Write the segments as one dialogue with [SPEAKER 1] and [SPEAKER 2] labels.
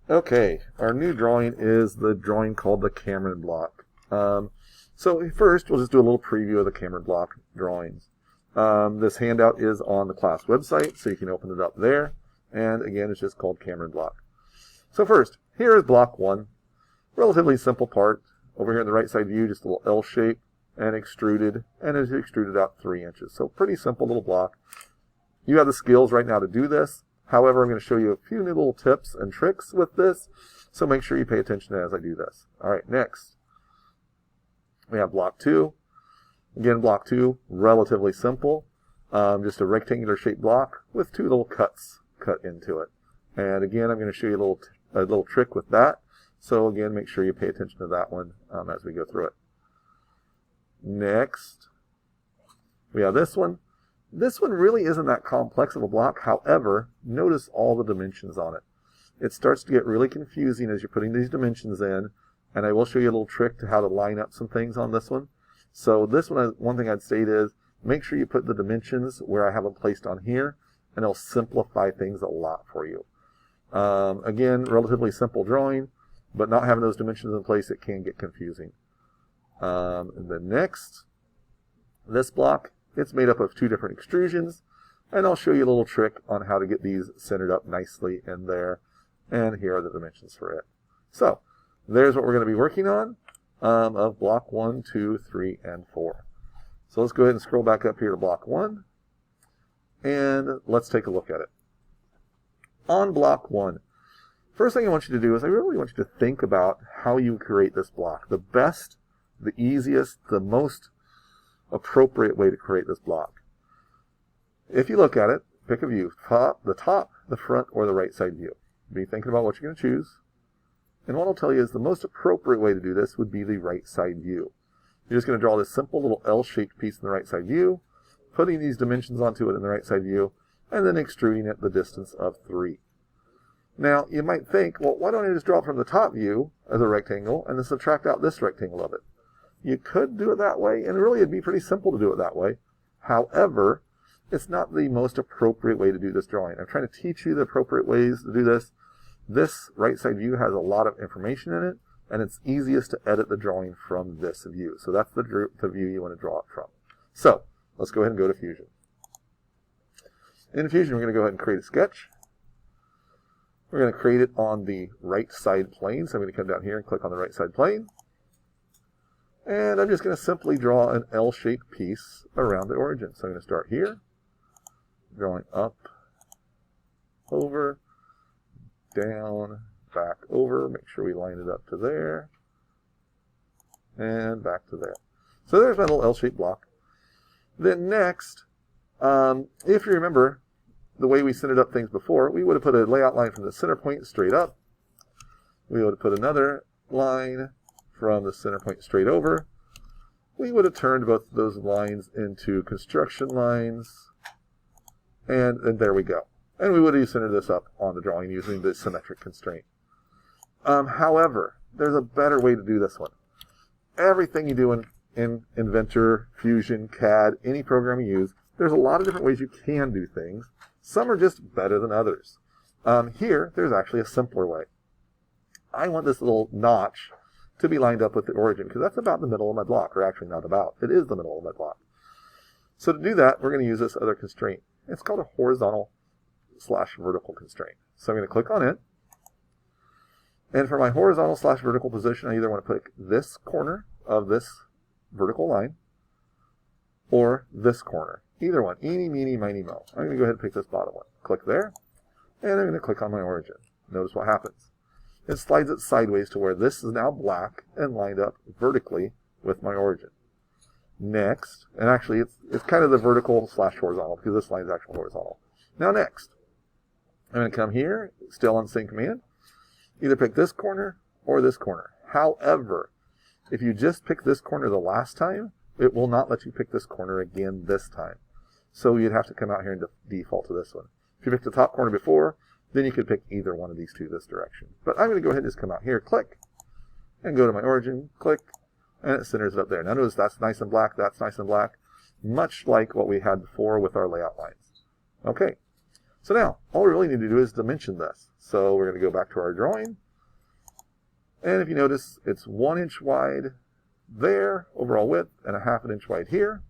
[SPEAKER 1] Okay, our new drawing is the drawing called the Cameron block. So first, we'll just do a little preview of the Cameron block drawings. This handout is on the class website, so you can open it up there. And again, it's just called Cameron block. So first, here is block 1. Relatively simple part. Over here in the right side view, just a little L shape and extruded, and it's extruded out 3 inches. So pretty simple little block. You have the skills right now to do this. However, I'm going to show you a few new little tips and tricks with this, so make sure you pay attention as I do this. All right, next, we have block 2. Again, block 2, relatively simple. Just a rectangular shaped block with 2 little cuts cut into it. And again, I'm going to show you a little trick with that. So again, make sure you pay attention to that one as we go through it. Next, we have this one. This one really isn't that complex of a block. However, notice all the dimensions on it. It starts to get really confusing as you're putting these dimensions in, and I will show you a little trick to how to line up some things on this one. So this one thing I'd state is, make sure you put the dimensions where I have them placed on here, and it'll simplify things a lot for you. Again, relatively simple drawing, but not having those dimensions in place, it can get confusing. And then next, this block, it's made up of 2 different extrusions, and I'll show you a little trick on how to get these centered up nicely in there, and here are the dimensions for it. So, there's what we're going to be working on of block 1, 2, 3, and 4. So let's go ahead and scroll back up here to block 1, and let's take a look at it. On block 1, first thing I want you to do is I really want you to think about how you create this block. The best, the easiest, the most appropriate way to create this block. If you look at it, pick a view, the top, the front, or the right side view. Be thinking about what you're going to choose. And what I'll tell you is the most appropriate way to do this would be the right side view. You're just going to draw this simple little L-shaped piece in the right side view, putting these dimensions onto it in the right side view, and then extruding it the distance of 3. Now, you might think, well, why don't I just draw it from the top view as a rectangle and then subtract out this rectangle of it? You could do it that way, and really it'd be pretty simple to do it that way. However, it's not the most appropriate way to do this drawing. I'm trying to teach you the appropriate ways to do this. This right side view has a lot of information in it, and it's easiest to edit the drawing from this view. So that's the view you want to draw it from. So let's go ahead and go to Fusion. In Fusion, we're going to go ahead and create a sketch. We're going to create it on the right side plane. So I'm going to come down here and click on the right side plane. And I'm just going to simply draw an L-shaped piece around the origin. So I'm going to start here, drawing up, over, down, back over. Make sure we line it up to there, and back to there. So there's my little L-shaped block. Then next, if you remember the way we centered up things before, we would have put a layout line from the center point straight up. We would have put another line from the center point straight over. We would have turned both of those lines into construction lines, and there we go. And we would have centered this up on the drawing using the symmetric constraint. However, there's a better way to do this one. Everything you do in Inventor, Fusion, CAD, any program you use, there's a lot of different ways you can do things. Some are just better than others. Here, there's actually a simpler way. I want this little notch to be lined up with the origin, because that's about the middle of my block, or actually not about, it is the middle of my block. So to do that, we're going to use this other constraint. It's called a horizontal/vertical constraint. So I'm going to click on it, and for my horizontal/vertical position, I either want to pick this corner of this vertical line, or this corner. Either one, eeny, meeny, miny, mo. I'm going to go ahead and pick this bottom one. Click there, and I'm going to click on my origin. Notice what happens. It slides it sideways to where this is now black and lined up vertically with my origin. Next, and actually it's kind of the vertical/horizontal because this line is actually horizontal. Now next, I'm going to come here, still on the same command, either pick this corner or this corner. However, if you just pick this corner the last time, it will not let you pick this corner again this time. So you'd have to come out here and default to this one. If you picked the top corner before, then you could pick either one of these two this direction. But I'm going to go ahead and just come out here, click, and go to my origin, click, and it centers it up there. Now notice that's nice and black, that's nice and black, much like what we had before with our layout lines. Okay, So now, all we really need to do is dimension this. So we're going to go back to our drawing. And if you notice, it's 1 inch wide there, overall width, and a 1/2 inch wide here.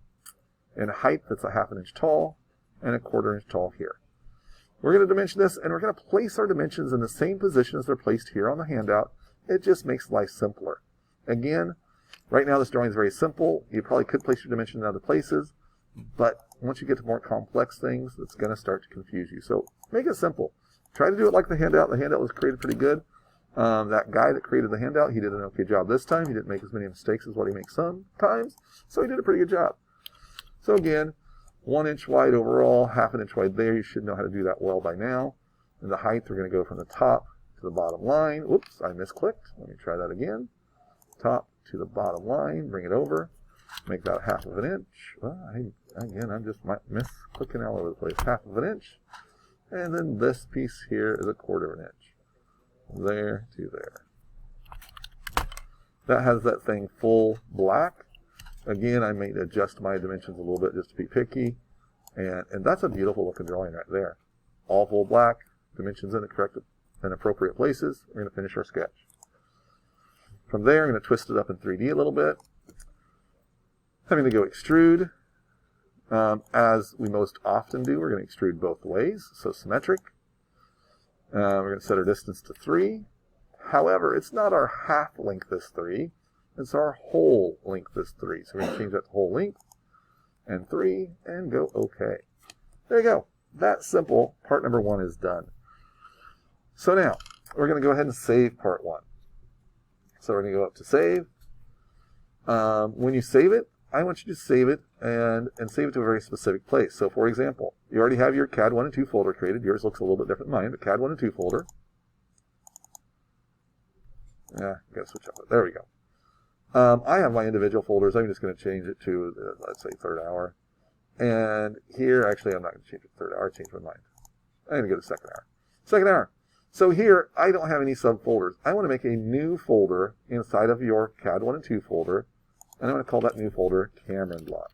[SPEAKER 1] And height that's a 1/2 inch tall, and a 1/4 inch tall here. We're going to dimension this, and we're going to place our dimensions in the same position as they're placed here on the handout. It just makes life simpler. Again, right now this drawing is very simple. You probably could place your dimensions in other places, but once you get to more complex things, it's going to start to confuse you. So make it simple. Try to do it like the handout. The handout was created pretty good. That guy that created the handout, he did an okay job this time. He didn't make as many mistakes as what he makes sometimes, so he did a pretty good job. So again, 1 inch wide overall, 1/2 inch wide there. You should know how to do that well by now. And the height, we're going to go from the top to the bottom line. Oops, I misclicked. Let me try that again. Top to the bottom line, bring it over. Make that 1/2 inch. Well, I'm just misclicking all over the place. 1/2 inch. And then this piece here is a 1/4 inch. There to there. That has that thing full black. Again, I may adjust my dimensions a little bit just to be picky. And that's a beautiful looking drawing right there. All full black, dimensions in the correct and appropriate places. We're going to finish our sketch. From there, I'm going to twist it up in 3D a little bit. Having to go extrude. As we most often do, we're going to extrude both ways, so symmetric. We're going to set our distance to 3. However, it's not our half length is 3. It's our whole length is 3. So we're going to change that to whole length and 3 and go OK. There you go. That simple. Part number 1 is done. So now we're going to go ahead and save part 1. So we're going to go up to save. When you save it, I want you to save it and save it to a very specific place. So for example, you already have your CAD 1 and 2 folder created. Yours looks a little bit different than mine, but CAD 1 and 2 folder. Yeah, got to switch up. There we go. I have my individual folders. I'm just going to change it to, let's say, 3rd hour. And here, actually, I'm not going to change it to 3rd hour. Change my mind. I'm going to go to 2nd hour. 2nd hour. So here, I don't have any subfolders. I want to make a new folder inside of your CAD 1 and 2 folder. And I'm going to call that new folder Cameron Block.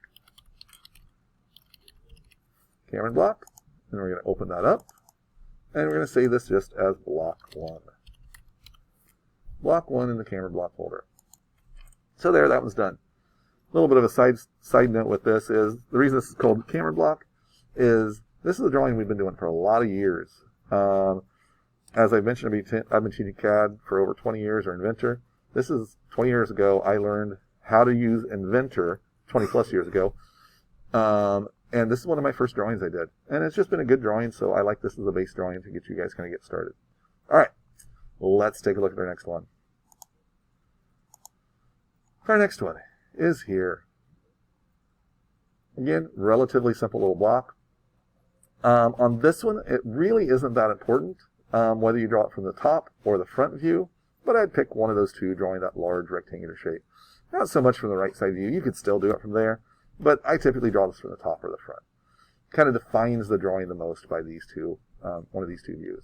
[SPEAKER 1] Cameron Block. And we're going to open that up. And we're going to save this just as Block 1. Block 1 in the Cameron Block folder. So there, that one's done. A little bit of a side note with this is, the reason this is called Cameron Block is this is a drawing we've been doing for a lot of years. As I mentioned, I've been teaching CAD for over 20 years, or Inventor. This is 20 years ago. I learned how to use Inventor 20 plus years ago. And this is one of my first drawings I did. And it's just been a good drawing, so I like this as a base drawing to get you guys kind of get started. All right, let's take a look at our next one. Our next one is here. Again, relatively simple little block. On this one, it really isn't that important whether you draw it from the top or the front view, but I'd pick one of those two, drawing that large rectangular shape. Not so much from the right side view. You could still do it from there, but I typically draw this from the top or the front. Kind of defines the drawing the most by these two, one of these two views.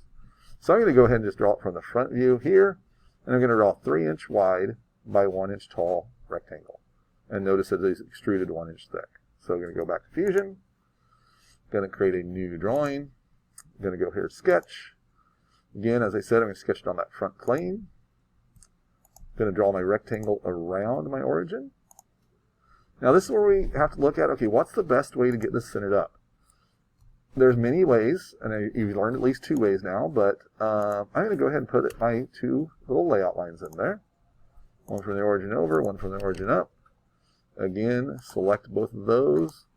[SPEAKER 1] So I'm going to go ahead and just draw it from the front view here, and I'm going to draw a 3-inch wide by 1-inch tall rectangle. And notice that it is extruded 1 inch thick. So I'm going to go back to Fusion. Going to create a new drawing. I'm going to go here to Sketch. Again, as I said, I'm going to sketch it on that front plane. I'm going to draw my rectangle around my origin. Now this is where we have to look at, okay, what's the best way to get this centered up? There's many ways, and you've learned at least 2 ways now, but I'm going to go ahead and put my 2 little layout lines in there. One from the origin over, one from the origin up. Again, select both of those,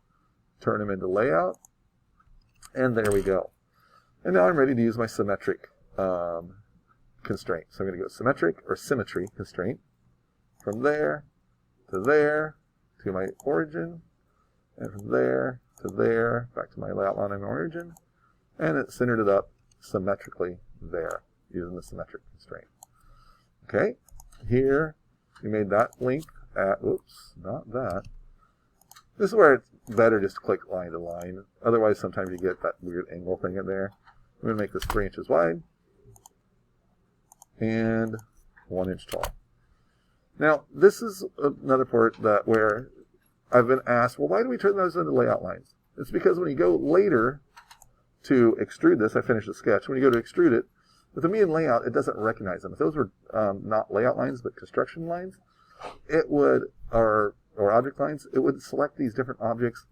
[SPEAKER 1] turn them into layout, and there we go. And now I'm ready to use my symmetric constraint. So I'm going to go symmetric or symmetry constraint. From there, to my origin, and from there to there, back to my layout line and origin, and it centered it up symmetrically there, using the symmetric constraint. Okay, here we made that length at, oops, not that. This is where it's better just to click line to line. Otherwise, sometimes you get that weird angle thing in there. I'm going to make this 3 inches wide and 1 inch tall. Now, this is another part that where I've been asked, well, why do we turn those into layout lines? It's because when you go later to extrude this, I finished the sketch. When you go to extrude it, with the median layout, it doesn't recognize them. If those were not layout lines, but construction lines, it would, or object lines, it would select these different objects.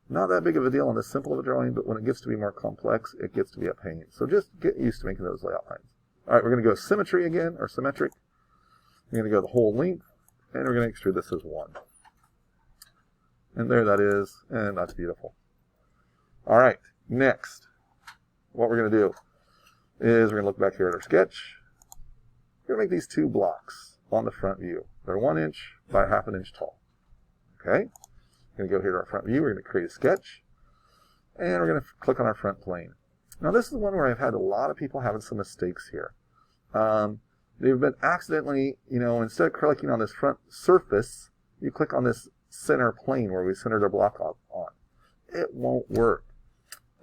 [SPEAKER 1] Not that big of a deal on this simple of a drawing, but when it gets to be more complex, it gets to be a pain. So just get used to making those layout lines. All right, we're going to go symmetry again, or symmetric. We're going to go the whole length, and we're going to extrude this as 1. And there that is, and that's beautiful. All right, next, what we're going to do is we're going to look back here at our sketch. We're going to make these 2 blocks on the front view. They're 1 inch by 1/2 inch tall. Okay? We're going to go here to our front view. We're going to create a sketch. And we're going to click on our front plane. Now this is one where I've had a lot of people having some mistakes here. They've been accidentally, instead of clicking on this front surface, you click on this center plane where we centered our block on. It won't work.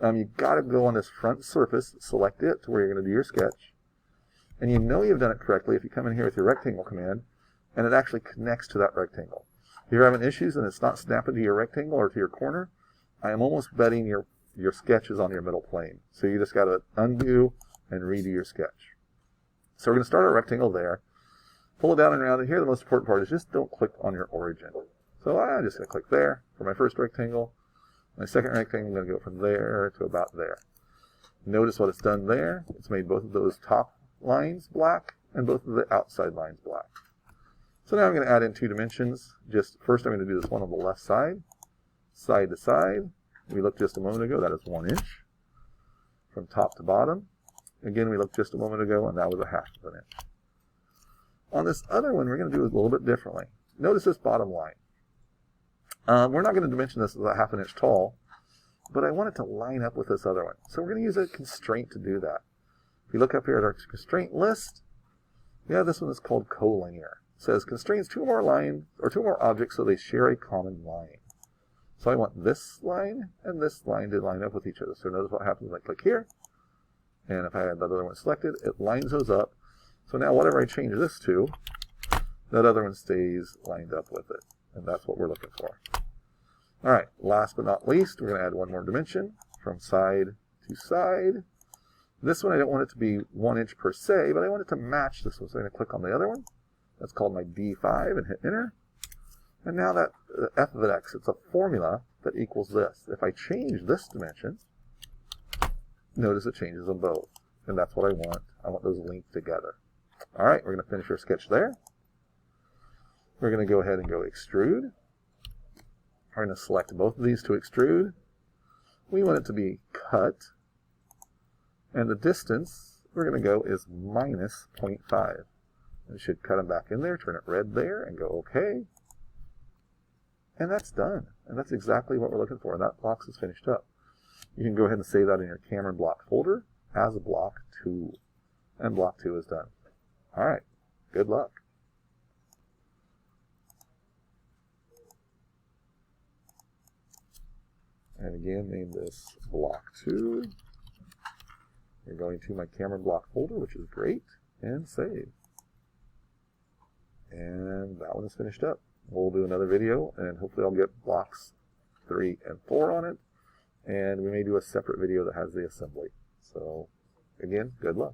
[SPEAKER 1] You've got to go on this front surface, select it to where you're going to do your sketch. And you know you've done it correctly if you come in here with your rectangle command, and it actually connects to that rectangle. If you're having issues and it's not snapping to your rectangle or to your corner, I am almost betting your sketch is on your middle plane. So you just got to undo and redo your sketch. So we're going to start our rectangle there, pull it down and around, and here the most important part is just don't click on your origin. So I'm just going to click there for my first rectangle. My second rectangle, I'm going to go from there to about there. Notice what it's done there. It's made both of those top lines black and both of the outside lines black. So now I'm going to add in 2 dimensions. First I'm going to do this one on the left side, side to side. We looked just a moment ago, that is 1 inch from top to bottom. Again, we looked just a moment ago, and that was a 1/2 inch. On this other one, we're going to do it a little bit differently. Notice this bottom line. We're not going to dimension this as a 1/2 inch tall, but I want it to line up with this other one. So we're going to use a constraint to do that. If you look up here at our constraint list, we have this one that's called collinear. It says constrains 2 more lines or 2 more objects so they share a common line. So I want this line and this line to line up with each other. So notice what happens when I click here. And if I had that other one selected, it lines those up. So now whatever I change this to, that other one stays lined up with it. And that's what we're looking for. All right, last but not least, we're going to add 1 more dimension from side to side. This one I don't want it to be 1 inch per se, but I want it to match this one. So I'm going to click on the other one. That's called my D5 and hit enter. And now that f of x, it's a formula that equals this. If I change this dimension, notice it changes them both. And that's what I want. I want those linked together. All right, we're going to finish our sketch there. We're going to go ahead and go extrude. We're going to select both of these to extrude. We want it to be cut. And the distance we're going to go is minus 0.5. We should cut them back in there, turn it red there, and go OK. And that's done. And that's exactly what we're looking for. And that box is finished up. You can go ahead and save that in your Cameron block folder as block 2. And block 2 is done. All right. Good luck. And again, name this block 2. You're going to my Cameron block folder, which is great, and save. And that one is finished up. We'll do another video, and hopefully I'll get blocks 3 and 4 on it. And we may do a separate video that has the assembly. So, again, good luck.